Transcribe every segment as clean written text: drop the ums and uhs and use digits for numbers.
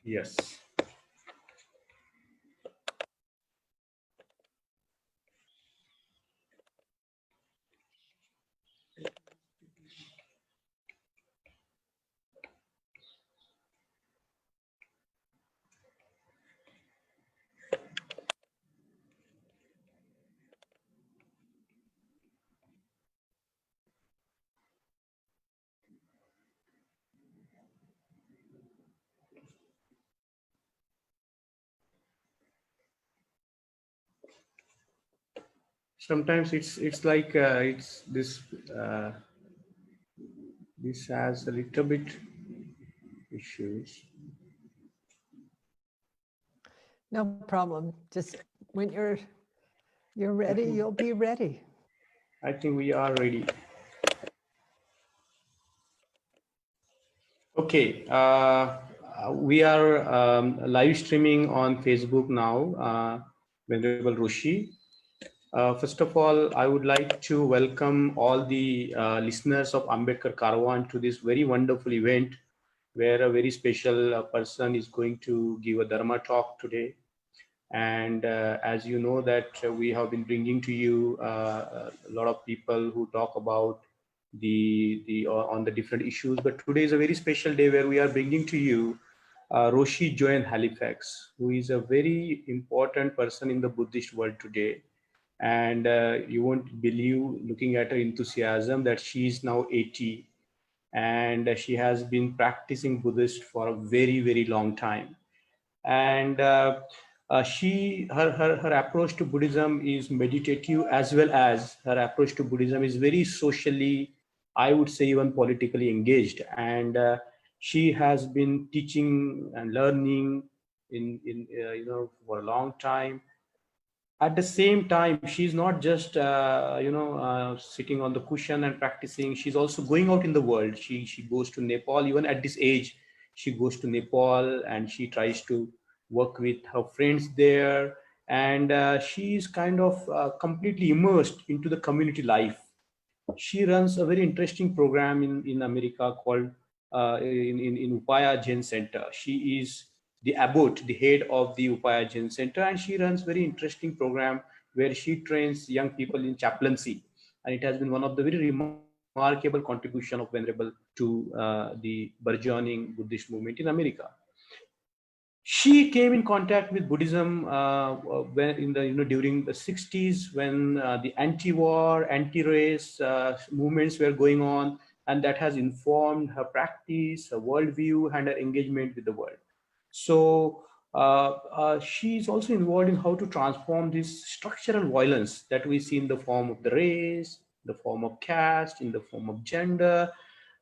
Yes. Sometimes it's like it's this this has a little bit issues. No problem. Just when you're ready, you'll be ready. I think we are ready. Okay, we are live streaming on Facebook now, Venerable Roshi. First of all, I would like to welcome all the listeners of Ambedkar Caravan to this very wonderful event where a very special person is going to give a Dharma talk today. And as you know that we have been bringing to you a lot of people who talk about on the different issues, but today is a very special day where we are bringing to you Roshi Joan Halifax, who is a very important person in the Buddhist world today. And you won't believe, looking at her enthusiasm, that she is now 80 and she has been practicing Buddhist for a very, very long time. And her approach to Buddhism is meditative, as well as her approach to Buddhism is very socially, I would say even politically engaged. And she has been teaching and learning for a long time. At the same time, she's not just sitting on the cushion and practicing. She's also going out in the world. She goes to Nepal. Even at this age, she goes to Nepal and she tries to work with her friends there. And she's kind of completely immersed into the community life. She runs a very interesting program in America called in Upaya Jain Center. She is the Abbot, the head of the Upaya Jain Center, and she runs very interesting program where she trains young people in chaplaincy. And it has been one of the very remarkable contribution of Venerable to the burgeoning Buddhist movement in America. She came in contact with Buddhism when during the 60s, when the anti-war, anti-race movements were going on, and that has informed her practice, her worldview, and her engagement with the world. So she is also involved in how to transform this structural violence that we see in the form of the race, the form of caste, in the form of gender,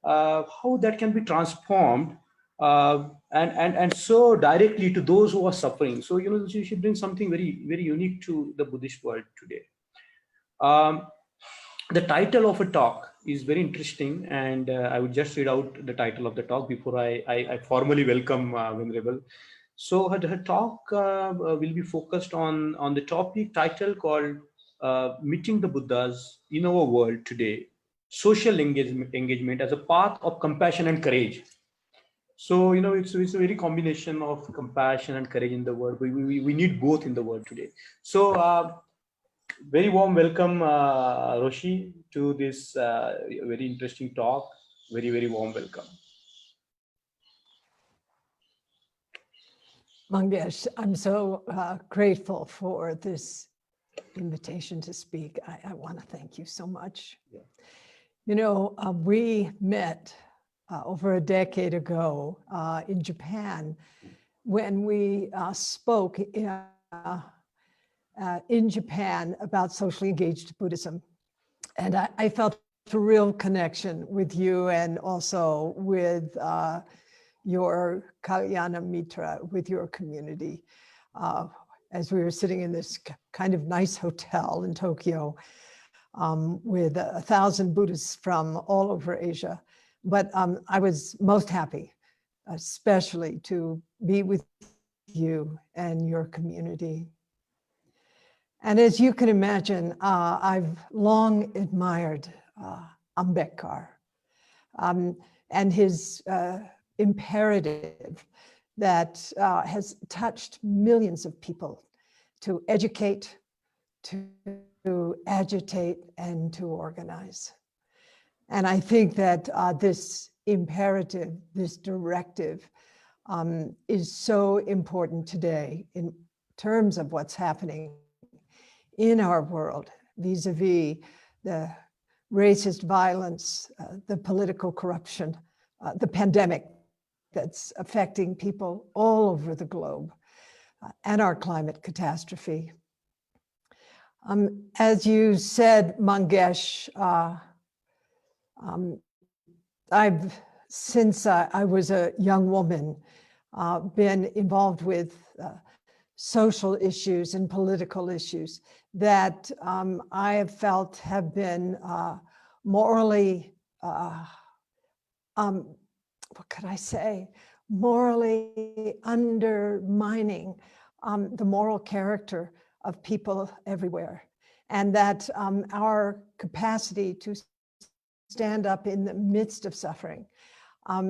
how that can be transformed and so directly to those who are suffering. So she brings something very, very unique to the Buddhist world today. The title of a talk is very interesting, and I would just read out the title of the talk before I formally welcome Venerable. So her talk will be focused on the topic title called Meeting the Buddhas in Our World Today, Social Engagement as a Path of Compassion and Courage. So, it's a very combination of compassion and courage in the world. We need both in the world today. So, very warm welcome, Roshi, to this very interesting talk. Very, very warm welcome. Mangesh, I'm so grateful for this invitation to speak. I want to thank you so much. Yeah. We met over a decade ago in Japan when we spoke in Japan about socially engaged Buddhism. And I felt a real connection with you and also with your Kalyana Mitra, with your community. As we were sitting in this kind of nice hotel in Tokyo with 1,000 Buddhists from all over Asia. But I was most happy, especially to be with you and your community. And as you can imagine, I've long admired Ambedkar and his imperative that has touched millions of people to educate, to agitate, and to organize. And I think that this imperative, this directive, is so important today in terms of what's happening in our world, vis-a-vis the racist violence, the political corruption, the pandemic that's affecting people all over the globe, and our climate catastrophe. As you said, Mangesh, since I was a young woman, been involved with social issues and political issues that I have felt have been morally, what could I say, morally undermining the moral character of people everywhere. And that our capacity to stand up in the midst of suffering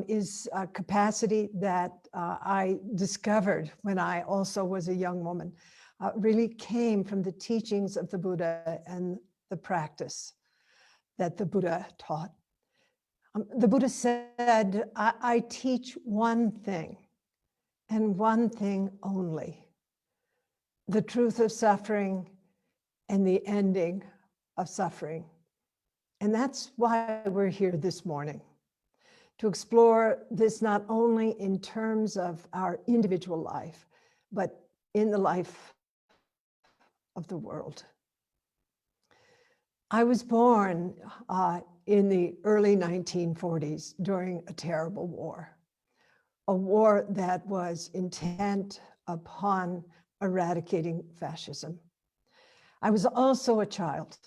is a capacity that I discovered when I also was a young woman, really came from the teachings of the Buddha and the practice that the Buddha taught. The Buddha said, I teach one thing and one thing only, the truth of suffering and the ending of suffering. And that's why we're here this morning, to explore this not only in terms of our individual life, but in the life of the world. I was born in the early 1940s during a terrible war, a war that was intent upon eradicating fascism. I was also a child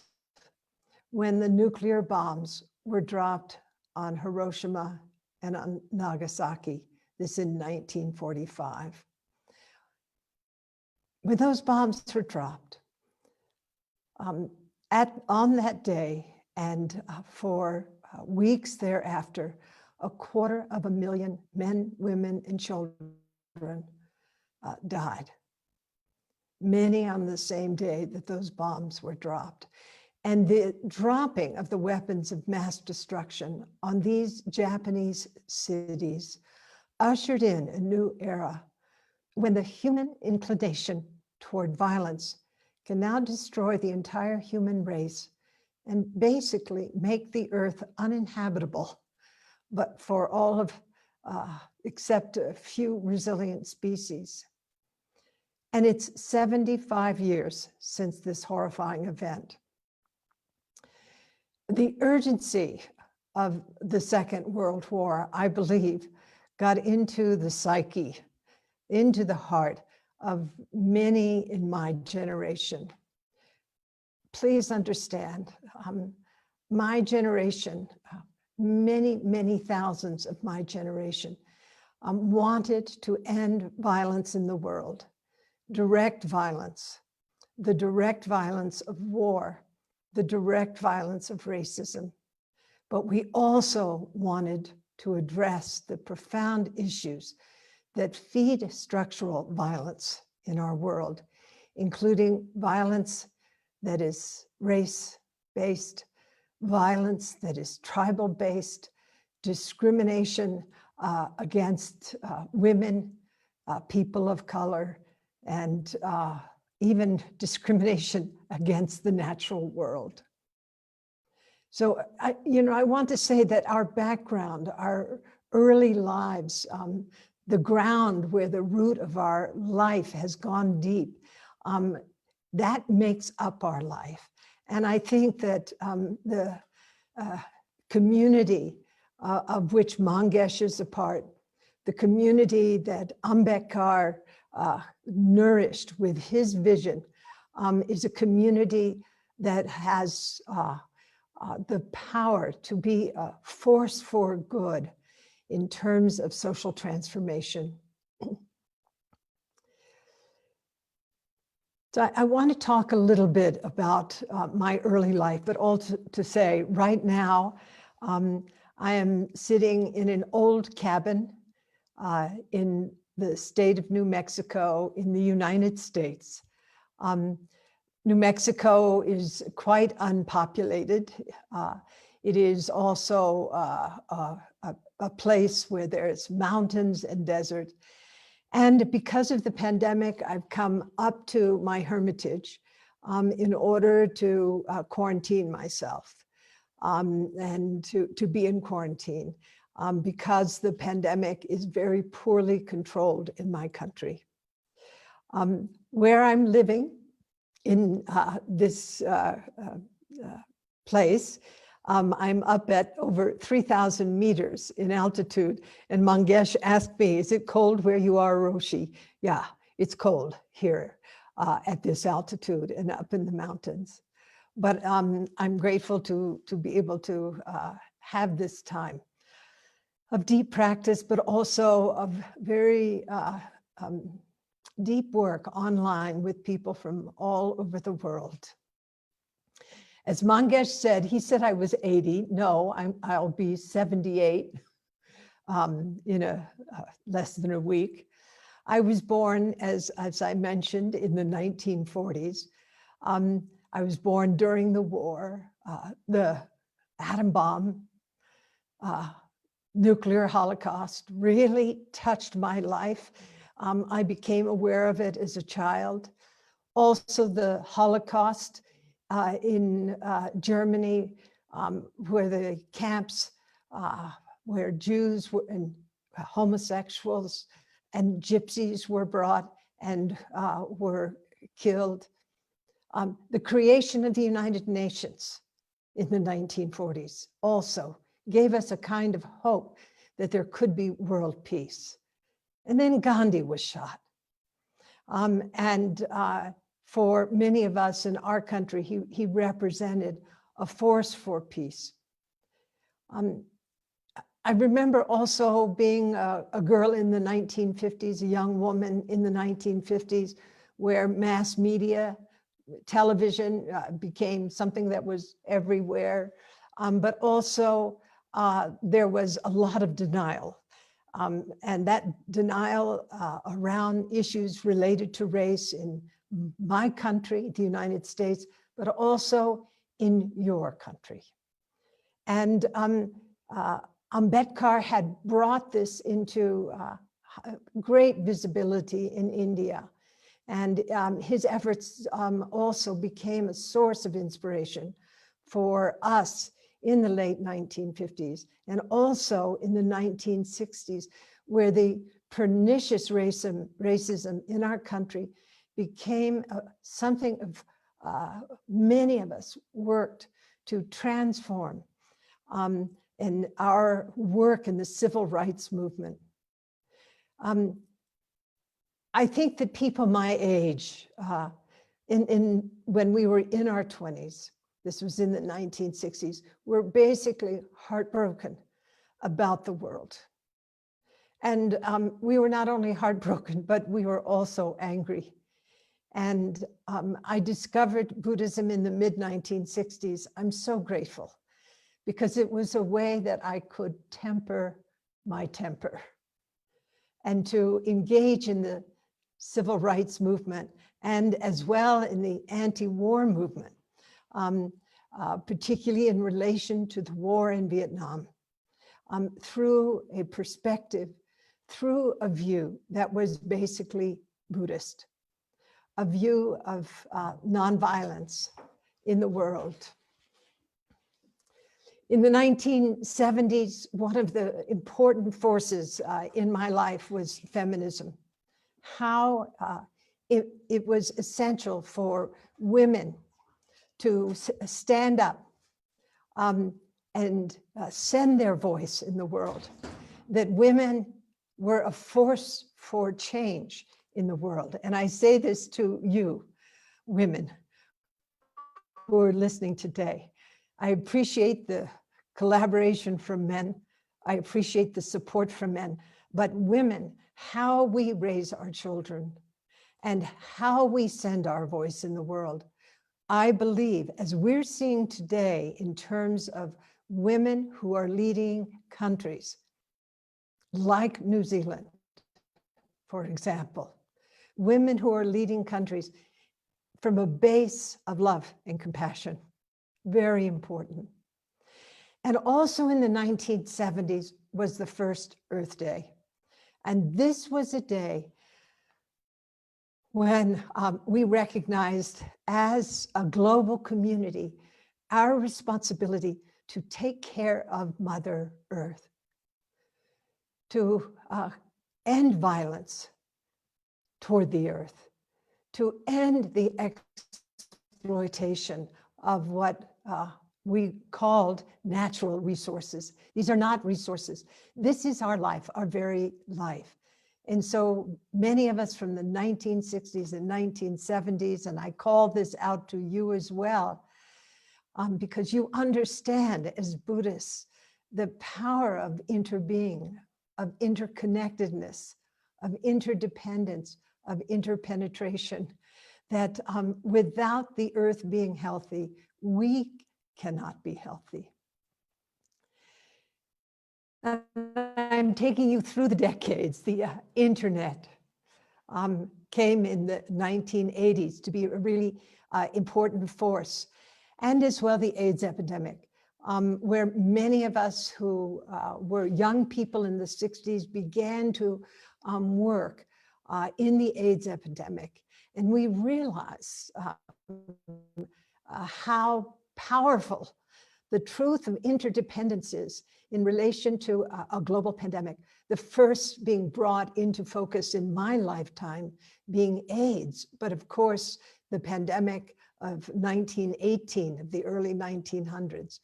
when the nuclear bombs were dropped on Hiroshima and on Nagasaki, this in 1945. When those bombs were dropped, on that day and for weeks thereafter, 250,000 men, women, and children died. Many on the same day that those bombs were dropped. And the dropping of the weapons of mass destruction on these Japanese cities ushered in a new era when the human inclination toward violence can now destroy the entire human race and basically make the earth uninhabitable, but for all of, except a few resilient species. And it's 75 years since this horrifying event. The urgency of the Second World War, I believe, got into the psyche, into the heart of many in my generation. Please understand, my generation, many thousands of my generation wanted to end violence in the world, direct violence, the direct violence of war, the direct violence of racism. But we also wanted to address the profound issues that feed structural violence in our world, including violence that is race-based, violence that is tribal-based, discrimination against women, people of color, and even discrimination against the natural world. So, I want to say that our background, our early lives, the ground where the root of our life has gone deep, that makes up our life. And I think that the community of which Mangesh is a part, the community that Ambedkar nourished with his vision, is a community that has the power to be a force for good in terms of social transformation. So I want to talk a little bit about my early life, but also to say right now, I am sitting in an old cabin in the state of New Mexico in the United States. New Mexico is quite unpopulated. It is also a place where there's mountains and desert. And because of the pandemic, I've come up to my hermitage in order to quarantine myself and to be in quarantine because the pandemic is very poorly controlled in my country. Where I'm living in this place, I'm up at over 3,000 meters in altitude. And Mangesh asked me, is it cold where you are, Roshi? Yeah, it's cold here at this altitude and up in the mountains. But I'm grateful to be able to have this time of deep practice, but also of very deep work online with people from all over the world. As Mangesh said, he said I was 80. No, I'll be 78 in less than a week. I was born, as I mentioned, in the 1940s. I was born during the war, the atom bomb, nuclear holocaust really touched my life. I became aware of it as a child. Also the Holocaust in Germany, where the camps where Jews and homosexuals and gypsies were brought and were killed. The creation of the United Nations in the 1940s also gave us a kind of hope that there could be world peace. And then Gandhi was shot. For many of us in our country, he represented a force for peace. I remember also being a girl in the 1950s, a young woman in the 1950s, where mass media, television became something that was everywhere, but also there was a lot of denial. And that denial around issues related to race in my country, the United States, but also in your country. And Ambedkar had brought this into great visibility in India. And his efforts also became a source of inspiration for us in the late 1950s and also in the 1960s, where the pernicious racism in our country became something of many of us worked to transform in our work in the civil rights movement. I think that people my age, when we were in our 20s, this was in the 1960s, were basically heartbroken about the world. And we were not only heartbroken, but we were also angry. And I discovered Buddhism in the mid-1960s. I'm so grateful because it was a way that I could temper my temper and to engage in the civil rights movement and as well in the anti-war movement, particularly in relation to the war in Vietnam, through a perspective, through a view that was basically Buddhist, a view of nonviolence in the world. In the 1970s, one of the important forces in my life was feminism. How it was essential for women to stand up and send their voice in the world, that women were a force for change in the world. And I say this to you, women who are listening today. I appreciate the collaboration from men. I appreciate the support from men, but women, how we raise our children and how we send our voice in the world. I believe, as we're seeing today in terms of women who are leading countries like New Zealand, for example, women who are leading countries from a base of love and compassion, very important. And also in the 1970s was the first Earth Day. And this was a day when we recognized as a global community our responsibility to take care of Mother Earth, to end violence toward the earth, to end the exploitation of what we called natural resources. These are not resources. This is our life, our very life. And so many of us from the 1960s and 1970s, and I call this out to you as well, because you understand as Buddhists the power of interbeing, of interconnectedness, of interdependence, of interpenetration, that without the earth being healthy, we cannot be healthy. I'm taking you through the decades. The internet came in the 1980s to be a really important force, and as well the AIDS epidemic, where many of us who were young people in the 60s began to work in the AIDS epidemic. And we realized how powerful the truth of interdependence is in relation to a global pandemic. The first being brought into focus in my lifetime being AIDS, but of course the pandemic of 1918, of the early 1900s,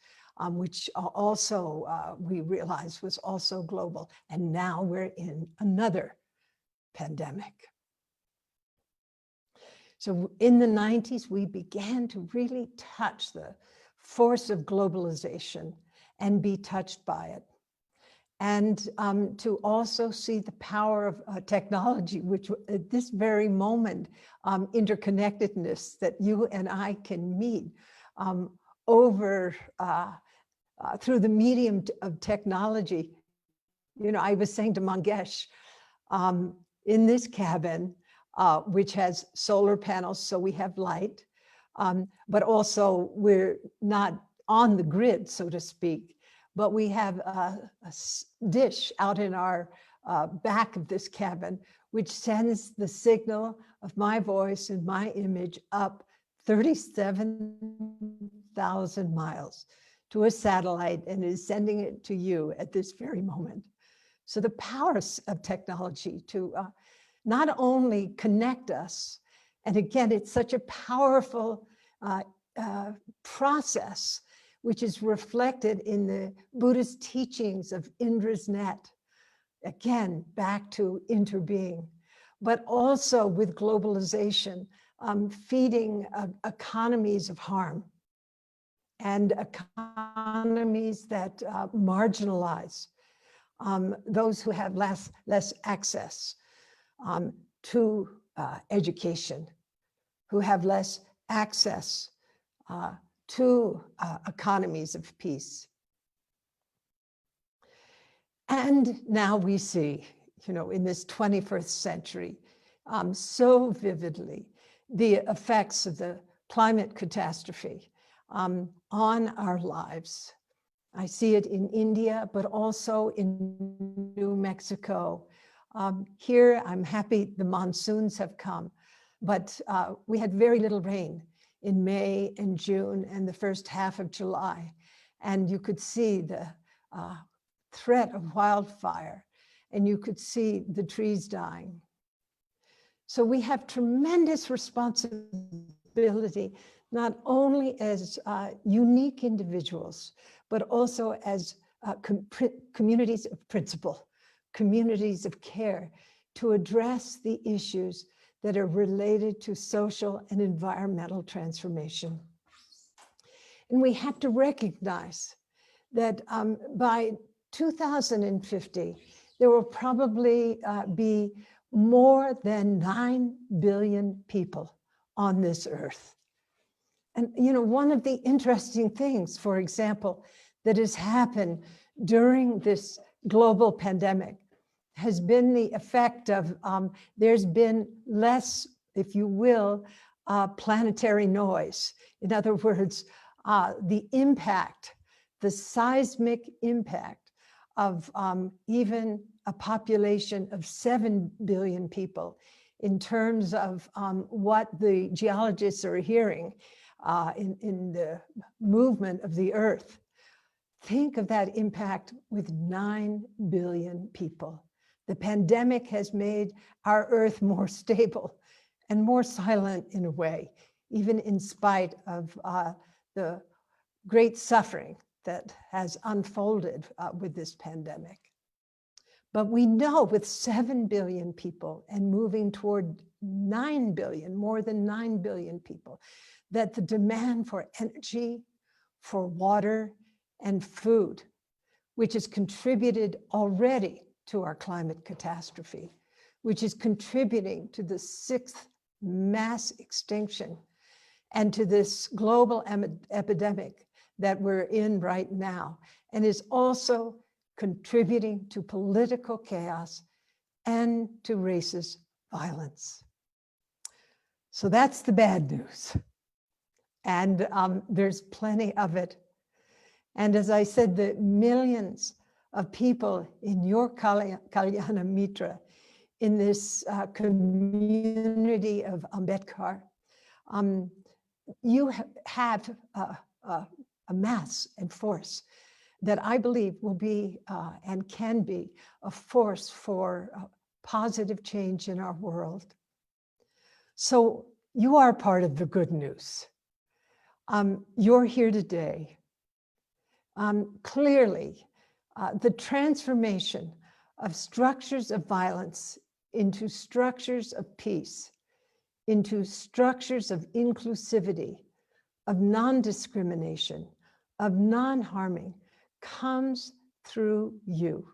which also we realized was also global. And now we're in another pandemic. So in the 90s, we began to really touch the force of globalization and be touched by it. And to also see the power of technology, which at this very moment, interconnectedness that you and I can meet over through the medium of technology. You know, I was saying to Mangesh, in this cabin, which has solar panels, so we have light, but also we're not on the grid, so to speak, but we have a dish out in our back of this cabin, which sends the signal of my voice and my image up 37,000 miles to a satellite and is sending it to you at this very moment. So the powers of technology to not only connect us, and again, it's such a powerful process, which is reflected in the Buddhist teachings of Indra's net, again, back to interbeing, but also with globalization, feeding economies of harm and economies that marginalize those who have less access to education, who have less access to economies of peace. And now we see, you know, in this 21st century, so vividly, the effects of the climate catastrophe on our lives. I see it in India, but also in New Mexico. Here, I'm happy the monsoons have come, but we had very little rain in May and June and the first half of July. And you could see the threat of wildfire, and you could see the trees dying. So we have tremendous responsibility, not only as unique individuals, but also as communities of principle, communities of care, to address the issues that are related to social and environmental transformation. And we have to recognize that by 2050, there will probably be more than 9 billion people on this earth. And you know, one of the interesting things, for example, that has happened during this global pandemic has been the effect of, there's been less, if you will, planetary noise. In other words, the impact, the seismic impact of even a population of 7 billion people in terms of what the geologists are hearing in the movement of the earth. Think of that impact with 9 billion people. The pandemic has made our earth more stable and more silent in a way, even in spite of the great suffering that has unfolded with this pandemic. But we know with 7 billion people and moving toward 9 billion, more than 9 billion people, that the demand for energy, for water, and food, which has contributed already to our climate catastrophe, which is contributing to the 6th mass extinction and to this global epidemic that we're in right now, and is also contributing to political chaos and to racist violence. So that's the bad news. And there's plenty of it. And as I said, the millions of people in your Kalyana Mitra, in this community of Ambedkar, you have a mass and force that I believe will be and can be a force for positive change in our world. So you are part of the good news. You're here today. Clearly, the transformation of structures of violence into structures of peace, into structures of inclusivity, of non-discrimination, of non-harming, comes through you.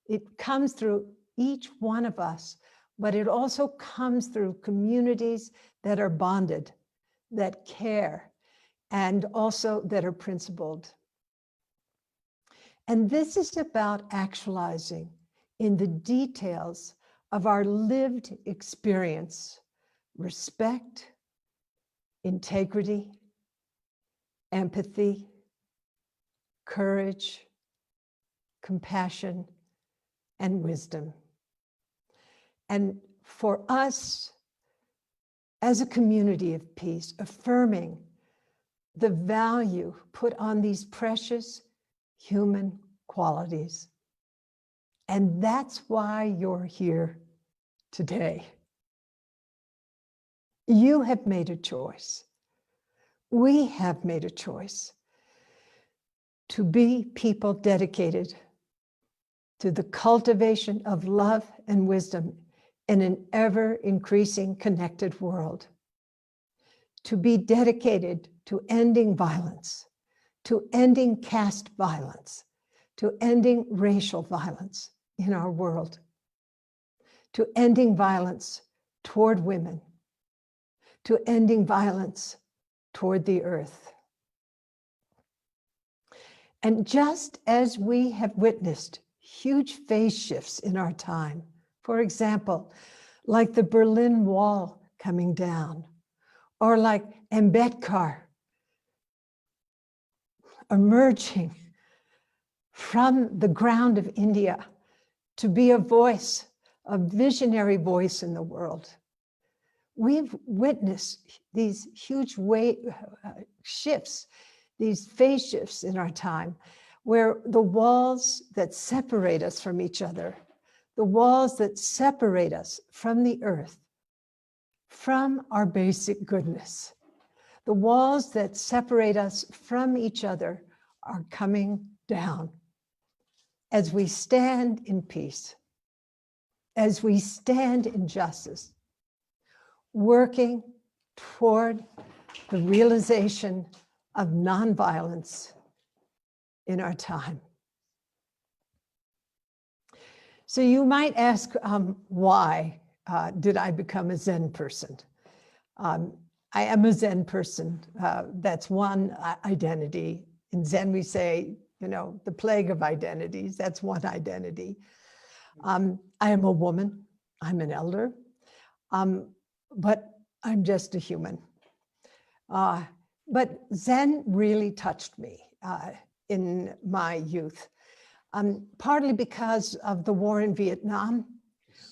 It comes through each one of us, but it also comes through communities that are bonded, that care, and also that are principled. And this is about actualizing in the details of our lived experience, respect, integrity, empathy, courage, compassion, and wisdom. And for us, as a community of peace, affirming the value put on these precious human qualities. And that's why you're here today. You have made a choice. We have made a choice to be people dedicated to the cultivation of love and wisdom in an ever-increasing connected world, to be dedicated to ending violence, to ending caste violence, to ending racial violence in our world, to ending violence toward women, to ending violence toward the earth. And just as we have witnessed huge phase shifts in our time, for example, like the Berlin Wall coming down, or like Ambedkar emerging from the ground of India to be a voice, a visionary voice in the world. We've witnessed these huge shifts, these phase shifts in our time, where the walls that separate us from each other, the walls that separate us from the earth, from our basic goodness, the walls that separate us from each other are coming down as we stand in peace, as we stand in justice, working toward the realization of nonviolence in our time. So you might ask, why did I become a Zen person? I am a Zen person. That's one identity. In Zen, we say, the plague of identities. That's one identity. I am a woman, I'm an elder, but I'm just a human. But Zen really touched me in my youth, partly because of the war in Vietnam,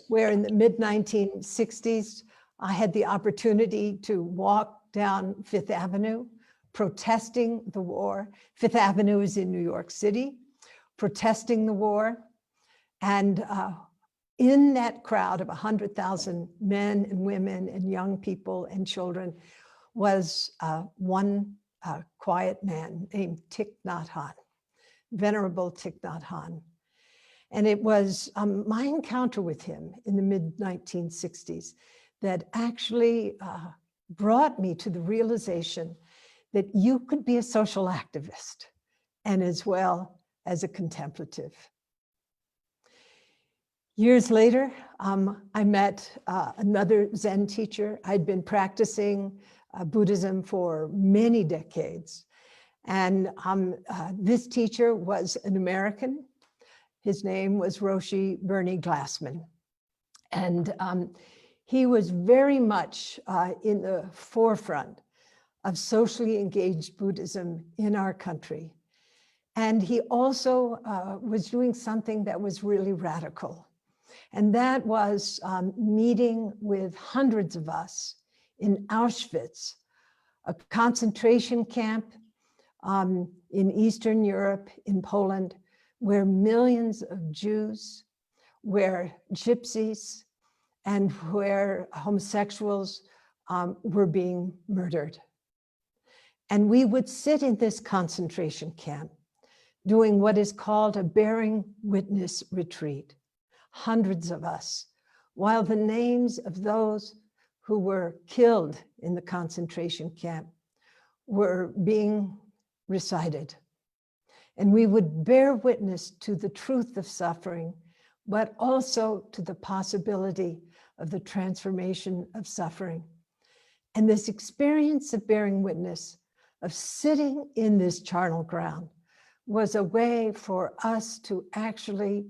where in the mid-1960s, I had the opportunity to walk down Fifth Avenue, protesting the war. Fifth Avenue is in New York City, protesting the war. And in that crowd of 100,000 men and women and young people and children was one quiet man named Thich Nhat Hanh, Venerable Thich Nhat Hanh. And it was my encounter with him in the mid-1960s that actually brought me to the realization that you could be a social activist and as well as a contemplative. Years later, I met another Zen teacher. I'd been practicing Buddhism for many decades. And this teacher was an American. His name was Roshi Bernie Glassman. And he was very much in the forefront of socially engaged Buddhism in our country. And he also was doing something that was really radical. And that was meeting with hundreds of us in Auschwitz, a concentration camp in Eastern Europe, in Poland, where millions of Jews, where gypsies, and where homosexuals were being murdered. And we would sit in this concentration camp doing what is called a bearing witness retreat, hundreds of us, while the names of those who were killed in the concentration camp were being recited. And we would bear witness to the truth of suffering, but also to the possibility of the transformation of suffering. And this experience of bearing witness, of sitting in this charnel ground, was a way for us to actually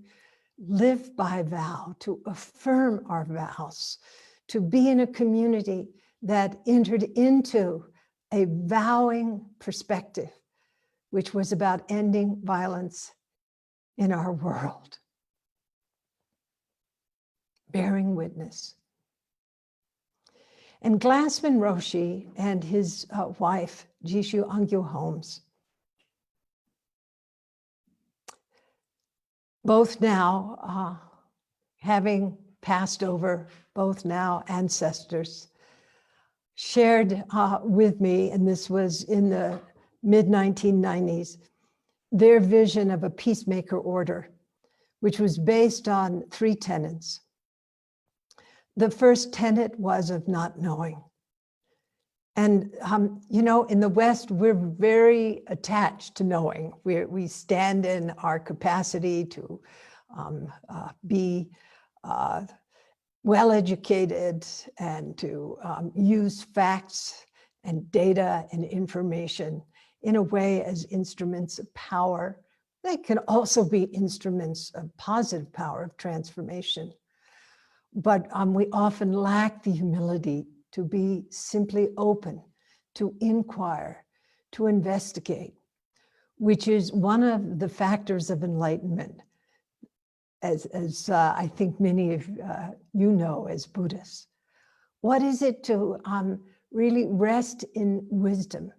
live by vow, to affirm our vows, to be in a community that entered into a vowing perspective, which was about ending violence in our world. Bearing witness. And Glassman Roshi and his wife, Jishu Angyu Holmes, both now having passed over, both now ancestors, shared with me, and this was in the mid-1990s, their vision of a peacemaker order, which was based on 3 tenets. The first tenet was of not knowing. And, you know, in the West, we're very attached to knowing. We stand in our capacity to be well-educated and to use facts and data and information in a way as instruments of power. They can also be instruments of positive power, of transformation. But we often lack the humility to be simply open, to inquire, to investigate, which is one of the factors of enlightenment, as I think many of you know as Buddhists. What is it to really rest in wisdom,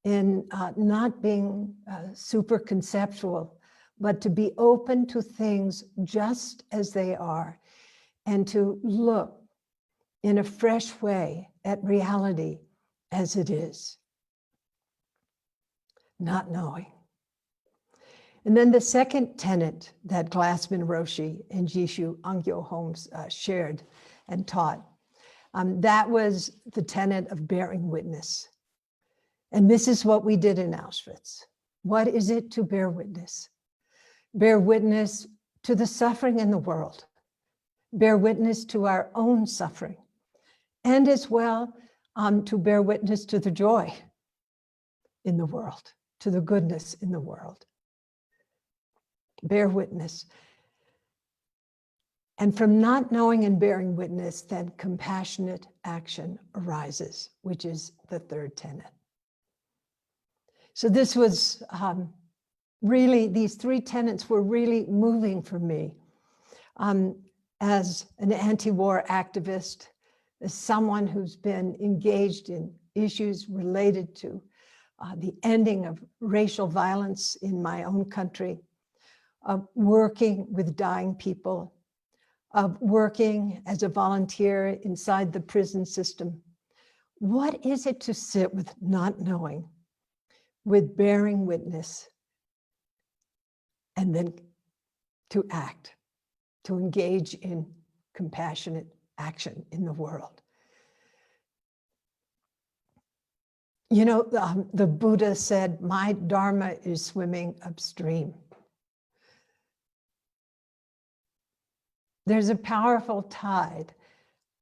in not being super conceptual, but to be open to things just as they are, and to look in a fresh way at reality as it is, not knowing. And then the second tenet that Glassman Roshi and Jishu Angyu Holmes shared and taught, that was the tenet of bearing witness. And this is what we did in Auschwitz. What is it to bear witness? Bear witness to the suffering in the world. Bear witness to our own suffering. And as well, to bear witness to the joy in the world, to the goodness in the world. Bear witness. And from not knowing and bearing witness, then compassionate action arises, which is the third tenet. So this was really, these three tenets were really moving for me. As an anti-war activist, as someone who's been engaged in issues related to the ending of racial violence in my own country, of working with dying people, of working as a volunteer inside the prison system. What is it to sit with not knowing, with bearing witness, and then to act, to engage in compassionate action in the world? You know, the Buddha said, my Dharma is swimming upstream. There's a powerful tide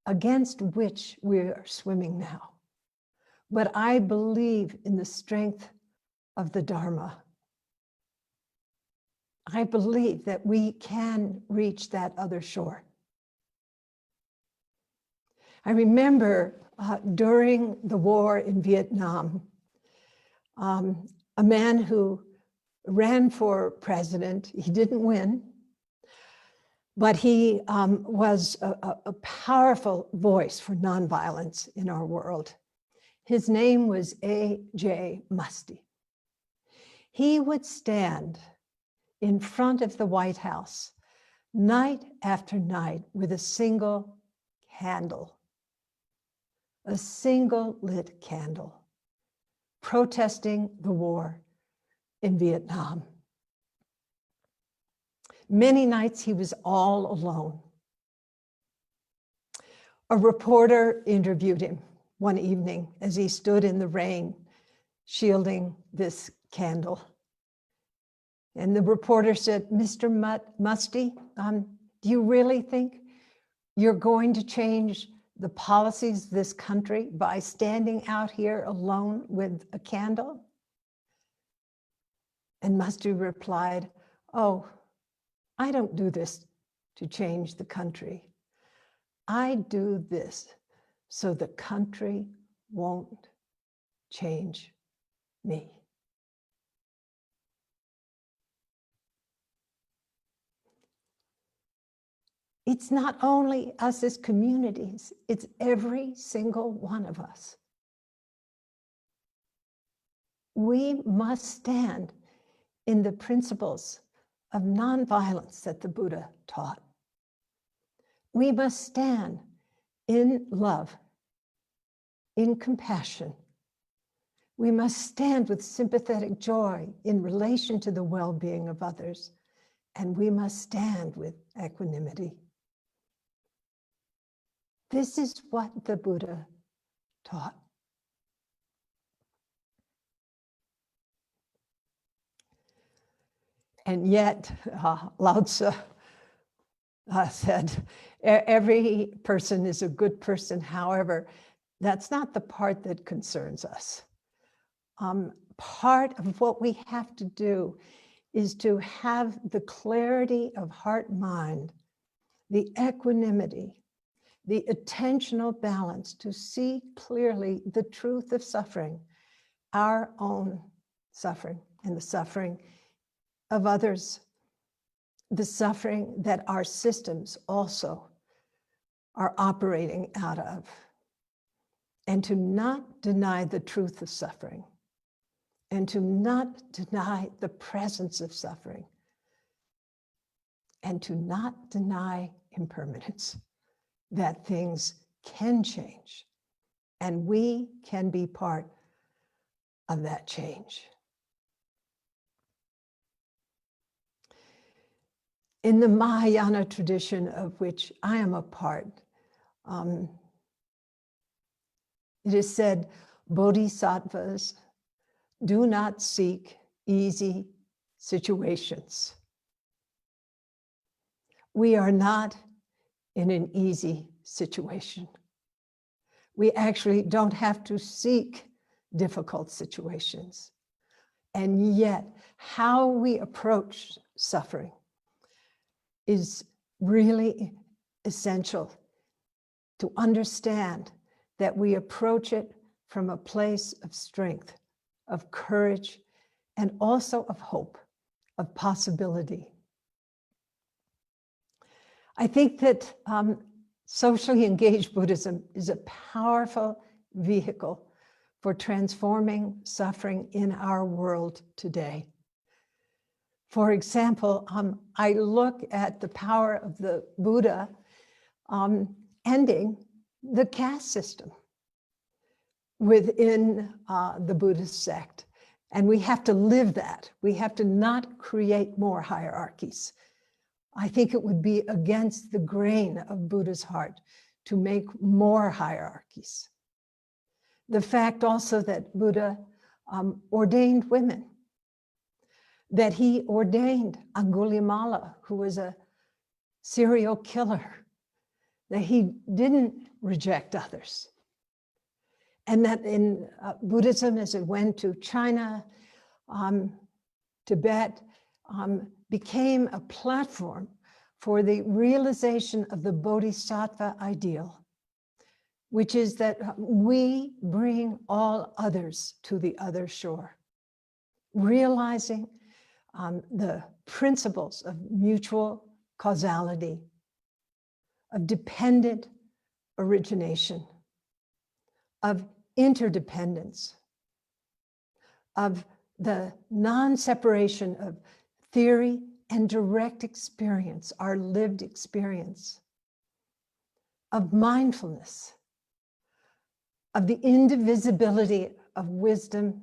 against which we are swimming now. But I believe in the strength of the Dharma. I believe that we can reach that other shore. I remember during the war in Vietnam, a man who ran for president, he didn't win, but he was a powerful voice for nonviolence in our world. His name was A.J. Muste. He would stand in front of the White House night after night with a single candle, a single lit candle, protesting the war in Vietnam. Many nights he was all alone. A reporter interviewed him one evening as he stood in the rain, shielding this candle. And the reporter said, Mr. Muste, do you really think you're going to change the policies of this country by standing out here alone with a candle? And Muste replied, oh, I don't do this to change the country. I do this so the country won't change me. It's not only us as communities, it's every single one of us. We must stand in the principles of nonviolence that the Buddha taught. We must stand in love, in compassion. We must stand with sympathetic joy in relation to the well-being of others, and we must stand with equanimity. This is what the Buddha taught. And yet, Lao Tzu said, every person is a good person. However, that's not the part that concerns us. Part of what we have to do is to have the clarity of heart-mind, the equanimity, the attentional balance to see clearly the truth of suffering, our own suffering and the suffering of others, the suffering that our systems also are operating out of, and to not deny the truth of suffering, and to not deny the presence of suffering, and to not deny impermanence, that things can change, and we can be part of that change. In the Mahayana tradition of which I am a part, it is said, bodhisattvas do not seek easy situations. We are not in an easy situation. We actually don't have to seek difficult situations. And yet, how we approach suffering is really essential to understand that we approach it from a place of strength, of courage, and also of hope, of possibility. I think that socially engaged Buddhism is a powerful vehicle for transforming suffering in our world today. For example, I look at the power of the Buddha ending the caste system within the Buddhist sect. And we have to live that. We have to not create more hierarchies. I think it would be against the grain of Buddha's heart to make more hierarchies. The fact also that Buddha ordained women, that he ordained Angulimala, who was a serial killer, that he didn't reject others. And that in Buddhism, as it went to China, Tibet, became a platform for the realization of the Bodhisattva ideal, which is that we bring all others to the other shore, realizing the principles of mutual causality, of dependent origination, of interdependence, of the non-separation of theory and direct experience, our lived experience, of mindfulness, of the indivisibility of wisdom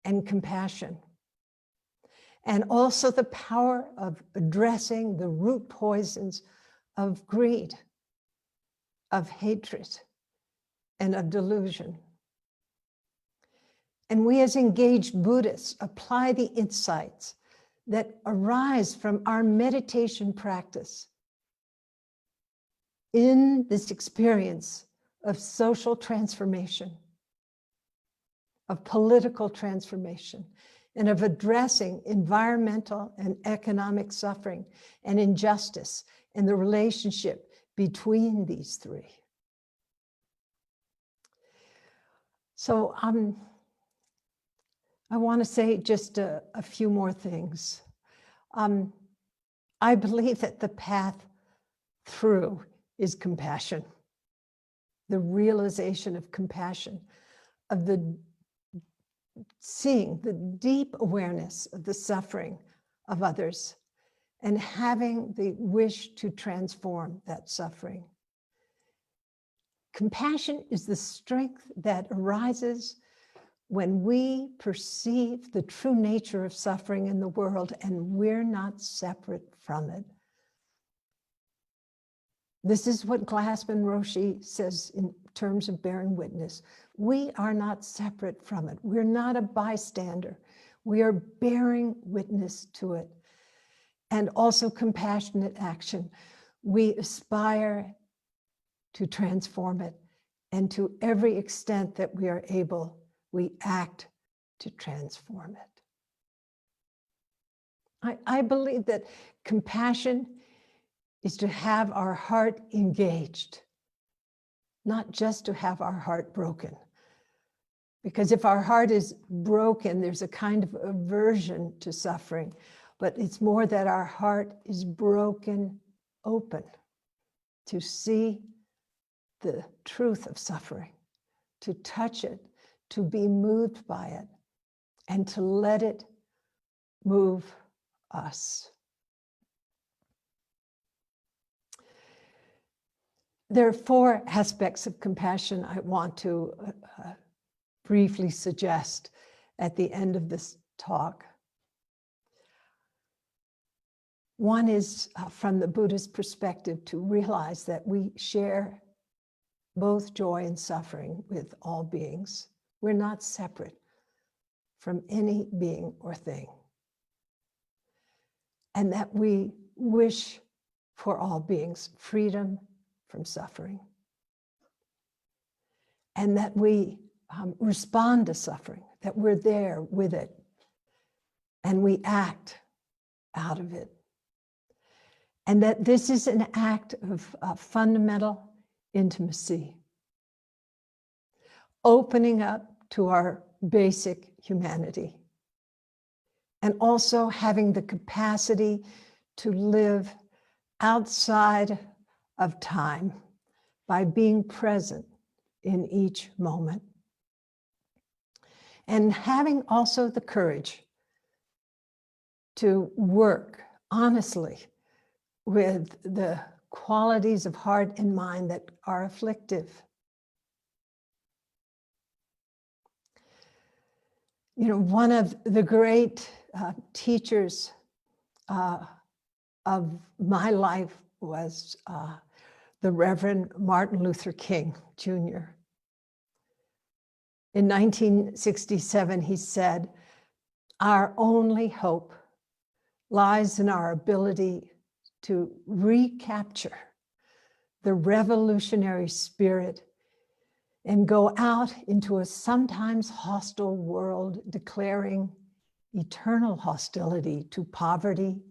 and compassion, and also the power of addressing the root poisons of greed, of hatred, and of delusion. And we as engaged Buddhists apply the insights that arise from our meditation practice in this experience of social transformation, of political transformation, and of addressing environmental and economic suffering and injustice and the relationship between these three. So I want to say just a few more things. I believe that the path through is compassion, the realization of compassion, of the seeing the deep awareness of the suffering of others and having the wish to transform that suffering. Compassion is the strength that arises when we perceive the true nature of suffering in the world and we're not separate from it. This is what Glassman Roshi says in terms of bearing witness. We are not separate from it. We're not a bystander. We are bearing witness to it. And also compassionate action. We aspire to transform it. And to every extent that we are able, we act to transform it. I believe that compassion is to have our heart engaged, not just to have our heart broken. Because if our heart is broken, there's a kind of aversion to suffering, but it's more that our heart is broken open to see the truth of suffering, to touch it, to be moved by it, and to let it move us. There are 4 aspects of compassion I want to briefly suggest at the end of this talk. One is from the Buddhist perspective to realize that we share both joy and suffering with all beings. We're not separate from any being or thing. And that we wish for all beings freedom from suffering. And that we respond to suffering, that we're there with it, and we act out of it. and that this is an act of fundamental intimacy, opening up to our basic humanity, and also having the capacity to live outside of time by being present in each moment. And having also the courage to work honestly with the qualities of heart and mind that are afflictive. You know, one of the great teachers of my life was the Reverend Martin Luther King, Jr. In 1967, he said, "Our only hope lies in our ability to recapture the revolutionary spirit and go out into a sometimes hostile world, declaring eternal hostility to poverty,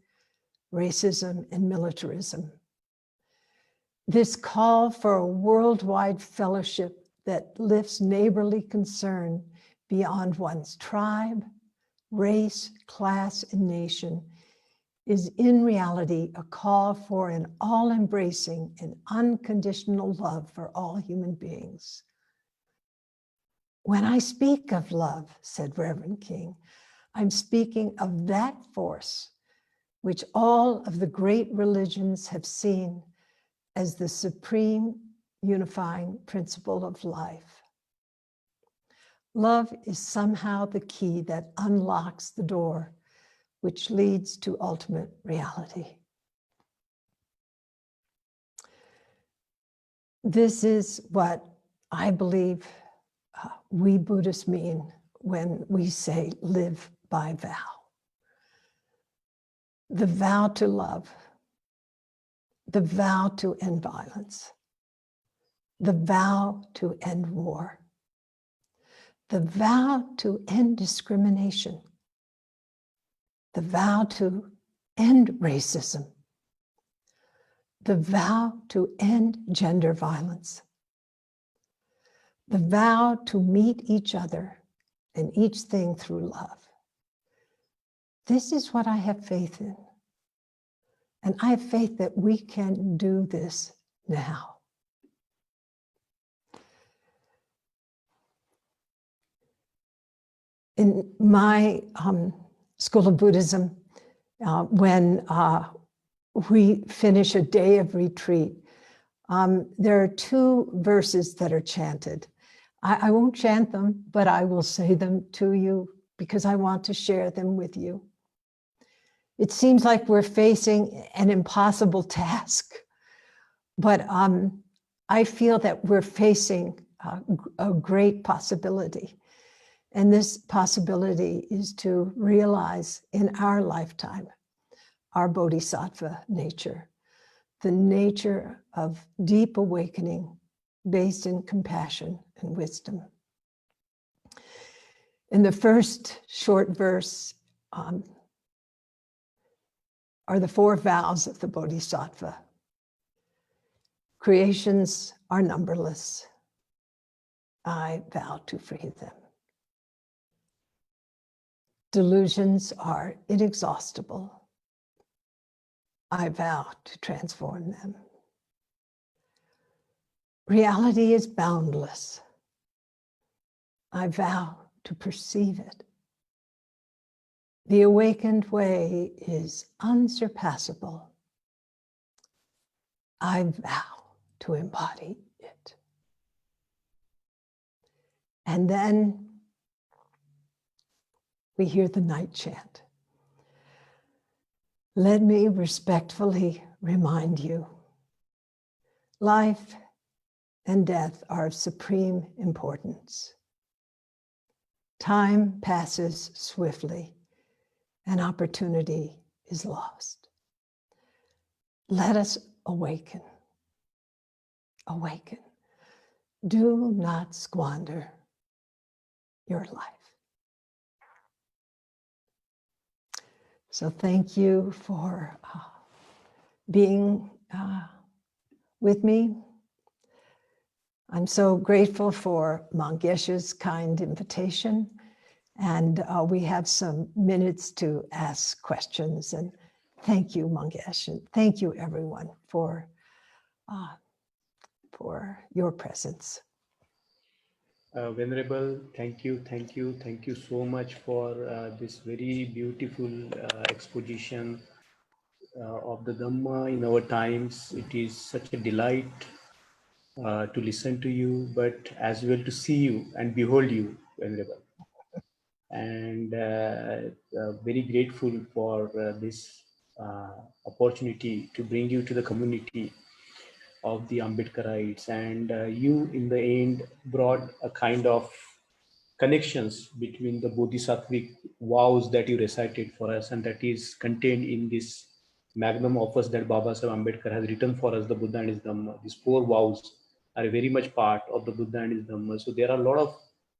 racism, and militarism. This call for a worldwide fellowship that lifts neighborly concern beyond one's tribe, race, class, and nation is in reality a call for an all-embracing and unconditional love for all human beings. When I speak of love," said Reverend King, "I'm speaking of that force which all of the great religions have seen as the supreme unifying principle of life. Love is somehow the key that unlocks the door which leads to ultimate reality." This is what I believe we Buddhists mean when we say live by vow. The vow to love, the vow to end violence, the vow to end war, the vow to end discrimination, the vow to end racism, the vow to end gender violence, the vow to meet each other and each thing through love. This is what I have faith in. And I have faith that we can do this now. In my School of Buddhism, when we finish a day of retreat, there are two verses that are chanted. I won't chant them, but I will say them to you because I want to share them with you. It seems like we're facing an impossible task, but I feel that we're facing a great possibility. And this possibility is to realize in our lifetime our bodhisattva nature, the nature of deep awakening based in compassion and wisdom. In the first short verse are the four vows of the bodhisattva. Creations are numberless. I vow to free them. Delusions are inexhaustible. I vow to transform them. Reality is boundless. I vow to perceive it. The awakened way is unsurpassable. I vow to embody it. And then we hear the night chant. Let me respectfully remind you, life and death are of supreme importance. Time passes swiftly and opportunity is lost. Let us awaken. Awaken. Do not squander your life. So thank you for being with me. I'm so grateful for Mangesha's kind invitation, and we have some minutes to ask questions. And thank you, Mangesh, and thank you, everyone, for your presence. Venerable, thank you so much for this very beautiful exposition of the Dhamma in our times. It is such a delight to listen to you, but as well to see you and behold you, Venerable. And very grateful for this opportunity to bring you to the community of the Ambedkarites. And you, in the end, brought a kind of connections between the Bodhisattvic vows that you recited for us, and that is contained in this magnum opus that Baba Sahib Ambedkar has written for us, the Buddha and his Dhamma. These 4 vows are very much part of the Buddha and his Dhamma. So there are a lot of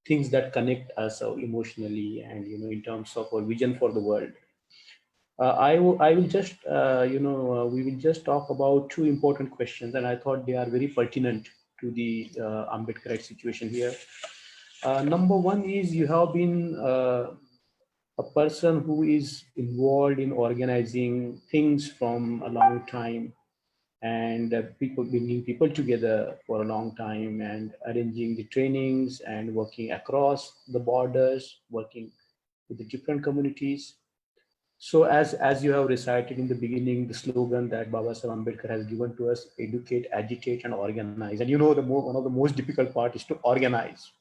things that connect us emotionally and, in terms of our vision for the world. I will just, we will just talk about 2 important questions, and I thought they are very pertinent to the Ambedkarite situation here. Number 1 is, you have been a person who is involved in organizing things from a long time, and bringing people together for a long time, and arranging the trainings and working across the borders, working with the different communities. So as you have recited in the beginning, the slogan that Baba Sahib Ambedkar has given to us: educate, agitate, and organize. And one of the most difficult part is to organize.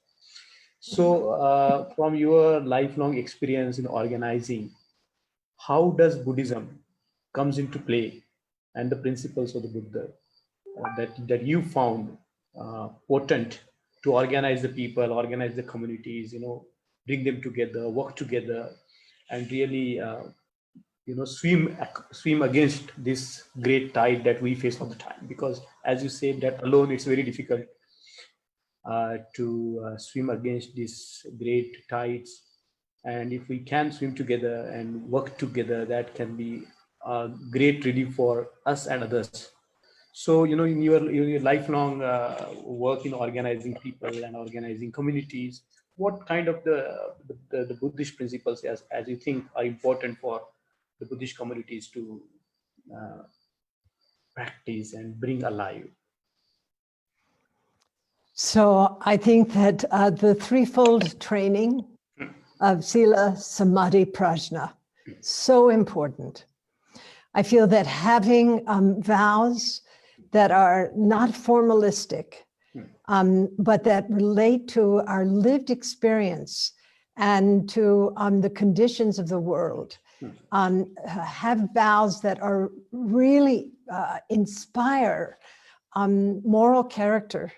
So from your lifelong experience in organizing, how does Buddhism comes into play, and the principles of the Buddha that you found potent to organize the people, organize the communities, bring them together, work together, and really swim against this great tide that we face all the time? Because as you said, that alone it's very difficult to swim against these great tides. And if we can swim together and work together, that can be a great relief for us and others. So, in your lifelong work in organizing people and organizing communities, what kind of the Buddhist principles as you think are important for the Buddhist communities to practice and bring alive? So I think that the threefold training of Sila, Samadhi, Prajna, so important. I feel that having vows that are not formalistic, but that relate to our lived experience and to the conditions of the world, have vows that are really inspire moral character,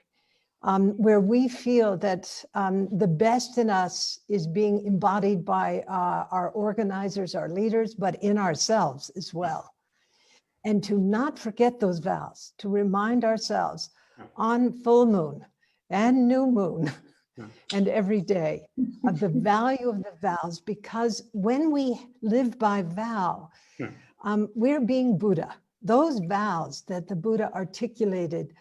where we feel that the best in us is being embodied by our organizers, our leaders, but in ourselves as well. And to not forget those vows, to remind ourselves on full moon and new moon and every day of the value of the vows, because when we live by vow, we're being Buddha. Those vows that the Buddha articulated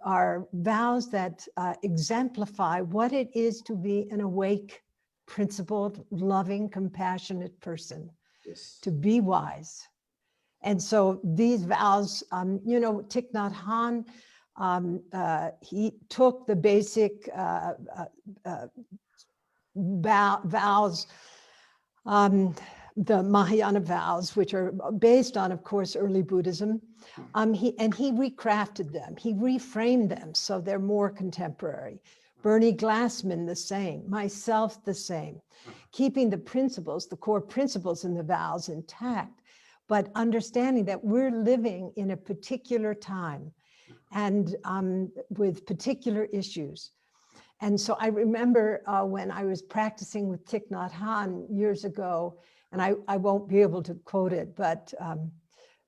are vows that exemplify what it is to be an awake, principled, loving, compassionate person, to be wise. And so these vows, Thich Nhat Hanh, he took the basic vows, the Mahayana vows, which are based on, of course, early Buddhism. He recrafted them, he reframed them so they're more contemporary. Bernie Glassman, the same, myself, the same, keeping the principles, the core principles in the vows intact, but understanding that we're living in a particular time and with particular issues. And so I remember when I was practicing with Thich Nhat Hanh years ago, and I won't be able to quote it, but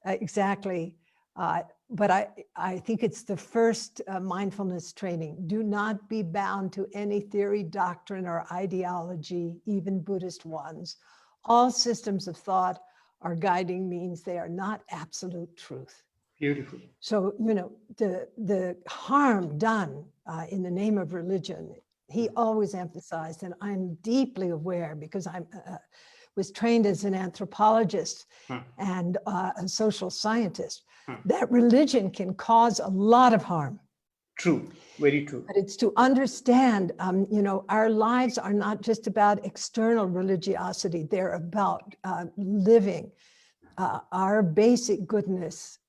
exactly, but I think it's the first mindfulness training. Do not be bound to any theory, doctrine, or ideology, even Buddhist ones. All systems of thought are guiding means. They are not absolute truth. Beautiful. So, the harm done in the name of religion, he always emphasized, and I'm deeply aware because I was trained as an anthropologist and a social scientist, that religion can cause a lot of harm. True, very true. But it's to understand, our lives are not just about external religiosity. They're about living our basic goodness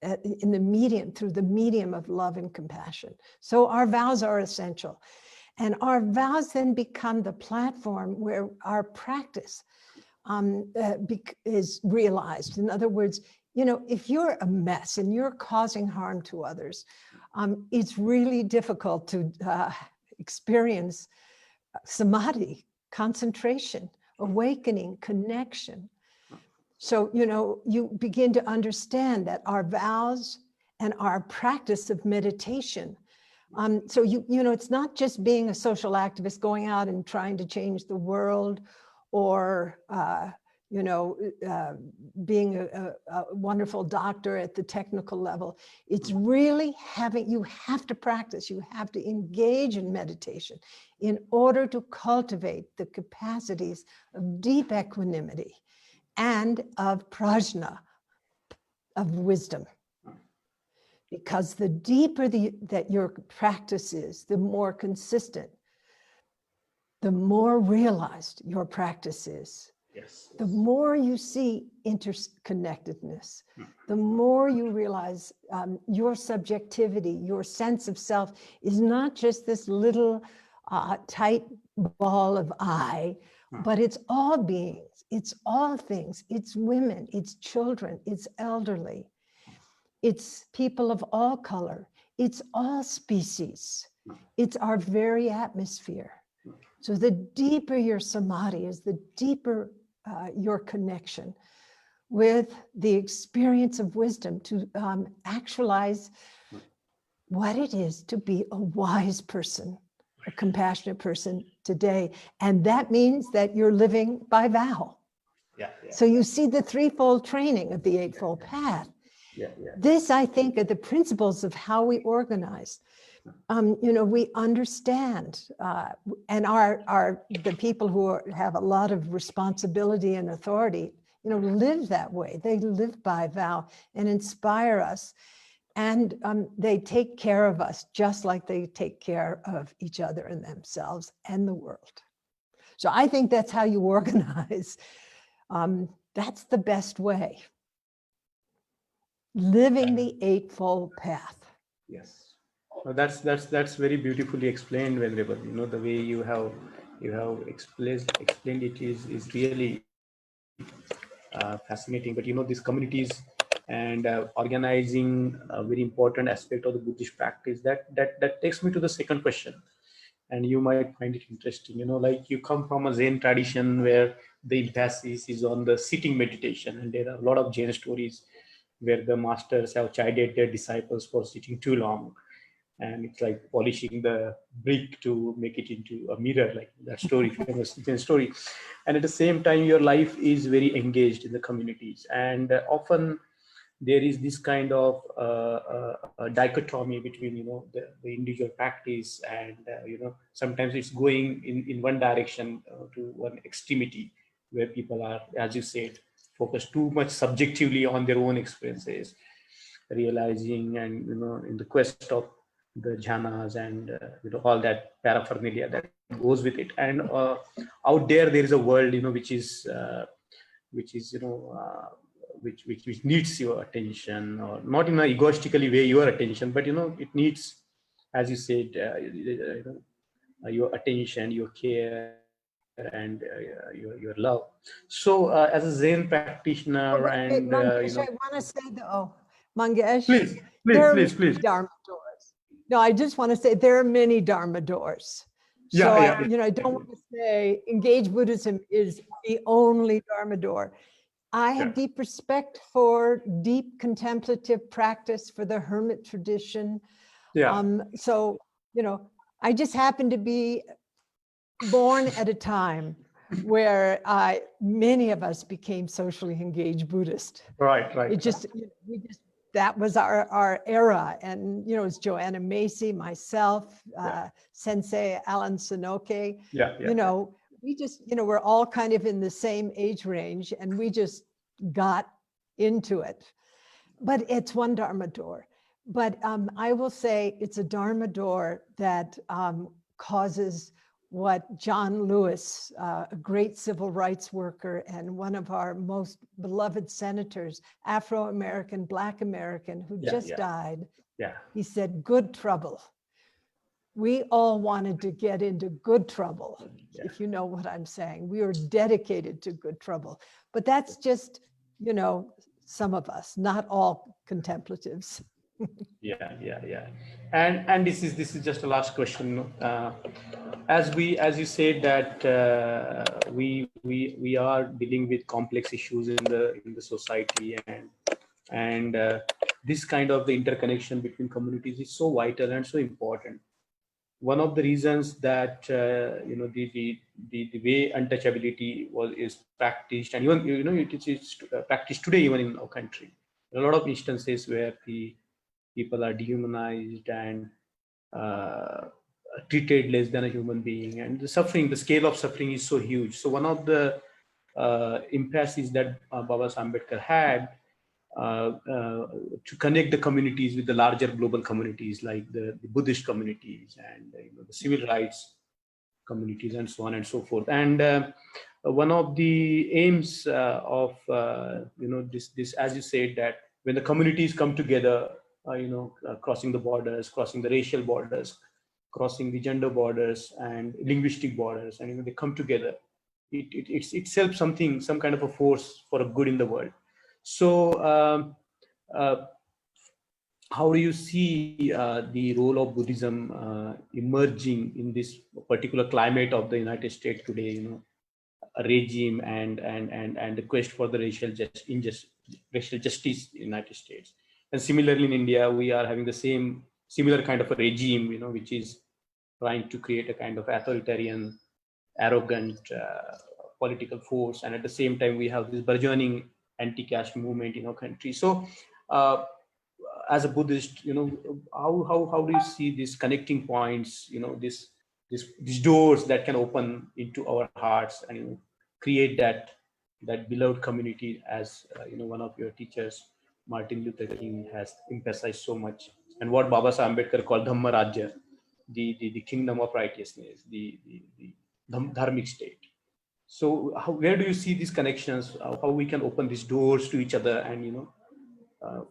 in the medium, through the medium of love and compassion. So our vows are essential. And our vows then become the platform where our practice is realized. In other words, if you're a mess and you're causing harm to others, it's really difficult to experience samadhi, concentration, awakening, connection. So, you begin to understand that our vows and our practice of meditation. So, it's not just being a social activist going out and trying to change the world, or, being a wonderful doctor at the technical level. It's really you have to practice, you have to engage in meditation in order to cultivate the capacities of deep equanimity and of prajna, of wisdom. Because the deeper that your practice is, the more consistent, the more realized your practice is. Yes. The more you see interconnectedness, the more you realize your subjectivity, your sense of self is not just this little tight ball of I, but it's all beings, it's all things, it's women, it's children, it's elderly, it's people of all color, it's all species, it's our very atmosphere. So the deeper your samadhi is, the deeper your connection with the experience of wisdom to actualize what it is to be a wise person, a compassionate person today. And that means that you're living by vow. Yeah. So you see the threefold training of the Eightfold Path. Yeah. This, I think, are the principles of how we organize. We understand, and the people who have a lot of responsibility and authority, live that way. They live by vow and inspire us, and they take care of us just like they take care of each other and themselves and the world. So I think that's how you organize. That's the best way. Living the Eightfold Path. Yes. Well, that's very beautifully explained, Venerable. The way you have explained it is really fascinating. But these communities and organizing a very important aspect of the Buddhist practice. That takes me to the second question, and you might find it interesting. Like you come from a Zen tradition where the emphasis is on the sitting meditation, and there are a lot of Jain stories where the masters have chided their disciples for sitting too long. And it's like polishing the brick to make it into a mirror, like that story, famous story. And at the same time, your life is very engaged in the communities. And often there is this kind of dichotomy between, the individual practice and, sometimes it's going in one direction to one extremity, where people are, as you said, focused too much subjectively on their own experiences, realizing and, in the quest of the jhanas and all that paraphernalia that goes with it. And out there is a world which is which needs your attention, or not in an egoistically way your attention, but it needs, as you said, your attention, your care, and your love. So as a Zen practitioner, and Mangesh, I want to say though, Mangesh, please. Dharma doors. No, I just want to say there are many Dharma doors. So I don't want to say engaged Buddhism is the only Dharma door. I have deep respect for deep contemplative practice, for the hermit tradition. So I just happen to be born at a time where many of us became socially engaged Buddhist. Right. It just, that was our era. And, it's Joanna Macy, myself, Sensei Alan Sonoke, we just, we're all kind of in the same age range, and we just got into it. But it's one Dharma door. But I will say it's a Dharma door that causes what John Lewis, a great civil rights worker and one of our most beloved senators, Afro-American, Black American, who just died. He said, good trouble. We all wanted to get into good trouble, if you know what I'm saying. We were dedicated to good trouble. But that's just, some of us, not all contemplatives. And this is just a last question. As you said that we are dealing with complex issues in the society, and this kind of the interconnection between communities is so vital and so important. One of the reasons that the way untouchability is practiced, and even it is practiced today even in our country, a lot of instances where the people are dehumanized and treated less than a human being, and the scale of suffering is so huge. So one of the impasses that Baba Ambedkar had to connect the communities with the larger global communities, like the Buddhist communities and the civil rights communities and so on and so forth. And one of the aims of this, as you said, that when the communities come together, crossing the borders, crossing the racial borders, crossing the gender borders and linguistic borders, and they come together, it's itself some kind of a force for a good in the world. So how do you see the role of Buddhism emerging in this particular climate of the United States today? A regime and the quest for the racial justice in the United States. And similarly in India, we are having the similar kind of a regime, which is trying to create a kind of authoritarian, arrogant political force. And at the same time, we have this burgeoning anti-caste movement in our country. So as a Buddhist, how do you see these connecting points, these doors that can open into our hearts and create that beloved community, as one of your teachers, Martin Luther King, has emphasized so much, and what Baba Ambedkar called Dhamma Rajya, the kingdom of righteousness, the dharmic state. So where do you see these connections? How we can open these doors to each other and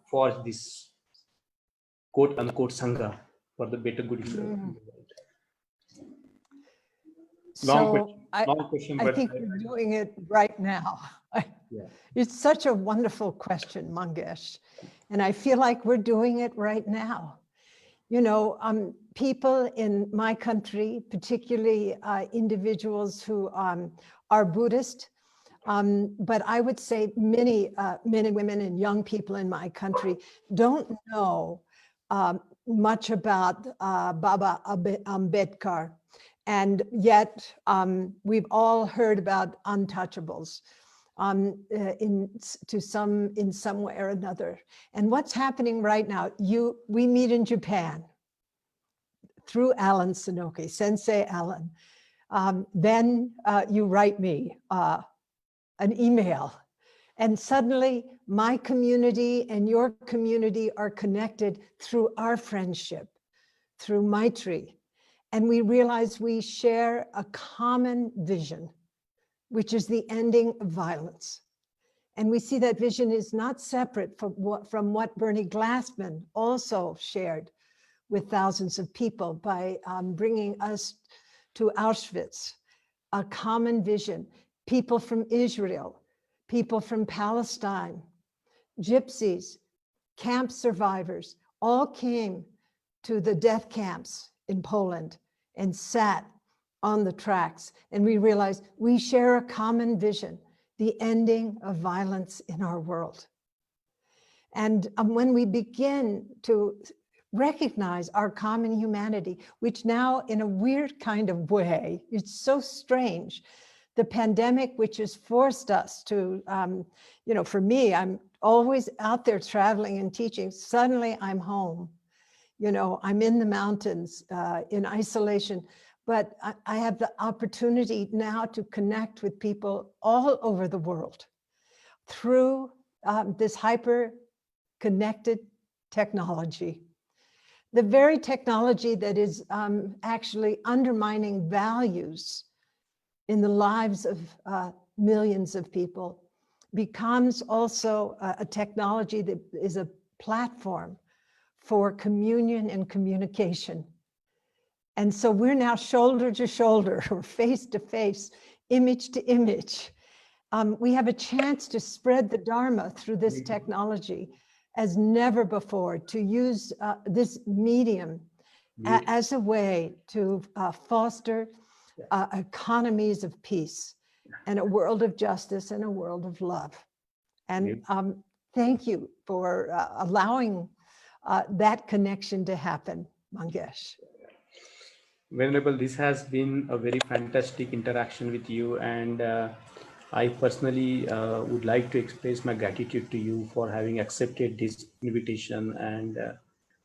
forge this quote unquote sangha for the better good in the world? So I think we're doing it right now. It's such a wonderful question, Mangesh. And I feel like we're doing it right now. People in my country, particularly individuals who are Buddhist, but I would say many men and women and young people in my country don't know much about Baba Ambedkar. And yet we've all heard about untouchables in some way or another. And what's happening right now, we meet in Japan through Alan Sonoke, Sensei Alan. Then you write me an email, and suddenly my community and your community are connected through our friendship, through Maitri. And we realize we share a common vision, which is the ending of violence. And we see that vision is not separate from what Bernie Glassman also shared with thousands of people by bringing us to Auschwitz, a common vision. People from Israel, people from Palestine, gypsies, camp survivors, all came to the death camps in Poland and sat on the tracks. And we realized we share a common vision, the ending of violence in our world. And when we begin to recognize our common humanity, which now in a weird kind of way, it's so strange the pandemic, which has forced us to, for me, I'm always out there traveling and teaching. Suddenly I'm home. I'm in the mountains in isolation, but I have the opportunity now to connect with people all over the world through this hyper-connected technology. The very technology that is actually undermining values in the lives of millions of people becomes also a technology that is a platform for communion and communication. And so we're now shoulder to shoulder or face to face, image to image. We have a chance to spread the Dharma through this technology as never before, to use this medium as a way to foster economies of peace and a world of justice and a world of love. And thank you for allowing that connection to happen, Mangesh. Venerable, this has been a very fantastic interaction with you, and I personally would like to express my gratitude to you for having accepted this invitation and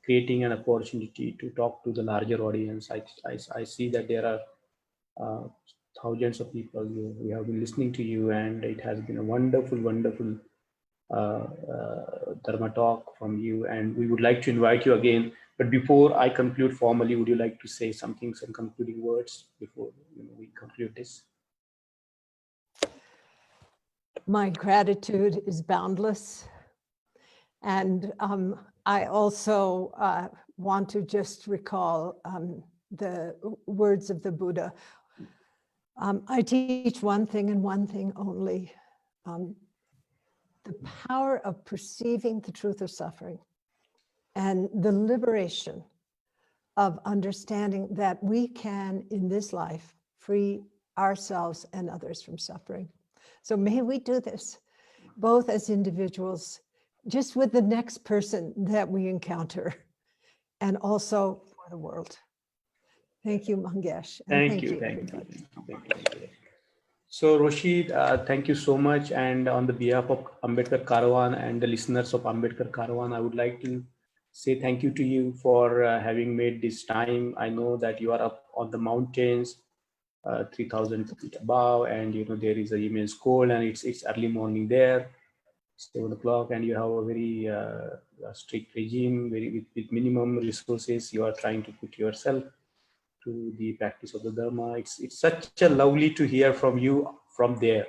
creating an opportunity to talk to the larger audience. I see that there are thousands of people who have been listening to you, and it has been a wonderful, wonderful Dharma talk from you, and we would like to invite you again. But before I conclude formally, would you like to say something, some concluding words before we conclude this? My gratitude is boundless. And I also want to just recall the words of the Buddha. I teach one thing and one thing only, the power of perceiving the truth of suffering and the liberation of understanding that we can, in this life, free ourselves and others from suffering. So may we do this, both as individuals, just with the next person that we encounter, and also for the world. Thank you, Mangesh. And thank you. So Roshi, thank you so much. And on the behalf of Ambedkar Caravan and the listeners of Ambedkar Caravan, I would like to say thank you to you for having made this time. I know that you are up on the mountains, 3,000 feet above, and there is a immense cold, and it's early morning there, 7 o'clock, and you have a very strict regime, with minimum resources. You are trying to put yourself to the practice of the Dharma. It's such a lovely to hear from you from there,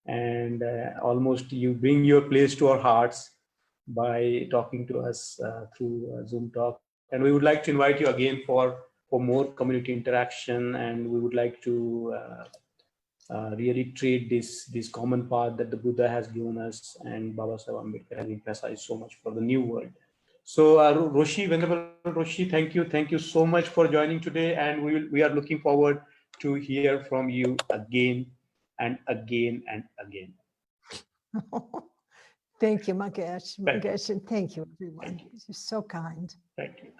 and almost you bring your place to our hearts by talking to us through Zoom talk. And we would like to invite you again for more community interaction, and we would like to really treat this common path that the Buddha has given us and Baba Saheb Ambedkar has emphasized so much for the new world. So Roshi, Venerable Roshi, thank you so much for joining today, and we are looking forward to hear from you again and again and again. Thank you, Mangesh. And thank you, everyone. You're so kind. Thank you.